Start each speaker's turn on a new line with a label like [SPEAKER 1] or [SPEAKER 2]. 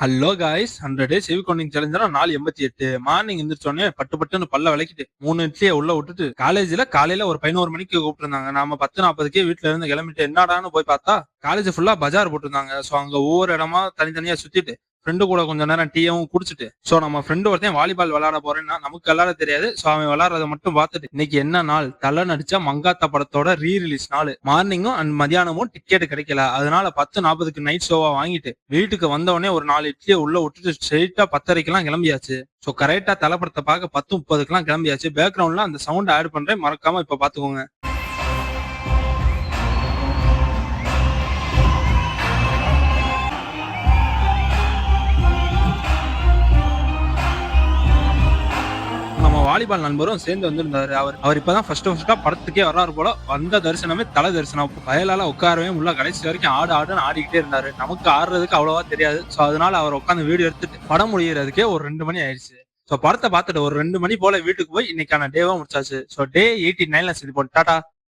[SPEAKER 1] Hello guys 100 days heavy counting சேலஞ்சுனா நாள் 88 morning எந்திரிச்சோடனே பட்டுன்னு பல்ல விளக்கிட்டு 3 இட்லியை உள்ள விட்டுட்டு காலேஜ்ல காலையில ஒரு 11 மணிக்கு கூப்பிட்டுருந்தாங்க. நாம 10:40க்கே வீட்டுல இருந்து கிளம்பிட்டு என்னடான்னு போய் பார்த்தா காலேஜ் ஃபுல்லா பஜார் போட்டிருந்தாங்க. சோ அங்க ஒவ்வொரு இடமா தனித்தனியா சுத்திட்டு ஃப்ரெண்டு கூட கொஞ்ச நேரம் டீயும் குடிச்சிட்டு சோ நம்ம ஃப்ரெண்டு ஒருத்தன் வாலிபால் விளையாட போறேன்னா நமக்கு விளையாட தெரியாது. சோ அவன் விளையாடுறத மட்டும் பார்த்துட்டு இன்னைக்கு என்ன நாள் தலை நடிச்சா மங்காத்தா படத்தோட ரிலீஸ் நாள். மார்னிங்கும் அண்ட் மதியானமும் டிக்கெட் கிடைக்கல. அதனால 10:40க்கு நைட் ஷோவா வாங்கிட்டு வீட்டுக்கு வந்த உடனே ஒரு 4 இட்லியை உள்ள விட்டுட்டு ஸ்ட்ரெயிட்டா 10:30க்கெல்லாம் கிளம்பியாச்சு. சோ கரெக்டா தலைப்படத்தை பார்க்க 10:30க்கெல்லாம் கிளம்பியாச்சு. பேக்ரவுண்ட்ல அந்த சவுண்ட் ஆட் பண்றேன், மறக்காம இப்ப பாத்துக்கோங்க. நம்ம வாலிபால் நண்பரும் சேர்ந்து வந்திருந்தாரு. அவர் இப்பதான் ஃபர்ஸ்டா படத்துக்கே வர்றாரு போல. வந்த தரிசனமே தலை தரிசனம். வயலால உட்காரவே உள்ள கடைசி வரைக்கும் ஆடுன்னு ஆடிக்கிட்டே இருந்தாரு. நமக்கு ஆடுறதுக்கு அவ்வளவா தெரியாது. சோ அதனால அவர் உட்காந்து வீடியோ எடுத்துட்டு படம் முடியறதுக்கே ஒரு 2 மணி ஆயிடுச்சு. சோ படத்தை பார்த்துட்டு ஒரு 2 மணி போல வீட்டுக்கு போய் இன்னைக்கான டேவா முடிச்சாச்சு. சோ டே 89ல சரி போட்டு டாடா.